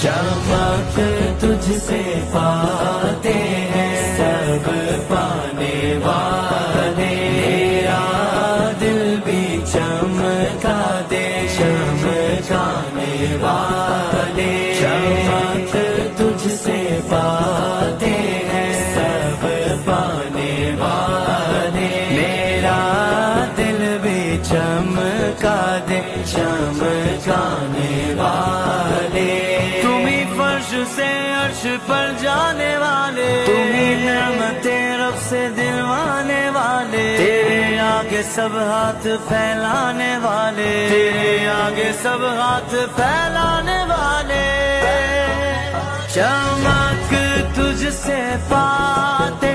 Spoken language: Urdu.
چمک تجھ سے پاتے ہیں سب پانے والے، میرا دل بھی چمکا دے چمکانے والے، چمک تجھ سے پاتے ہیں سب پانے والے، میرا دل بھی چمکا دے چمکانے والے، تمہیں فرش سے عرش پر جانے والے، تمہیں نعمت رب سے دلوانے والے، تیرے آگے سب ہاتھ پھیلانے والے، تیرے آگے سب ہاتھ پھیلانے والے، چمک تجھ سے پاتے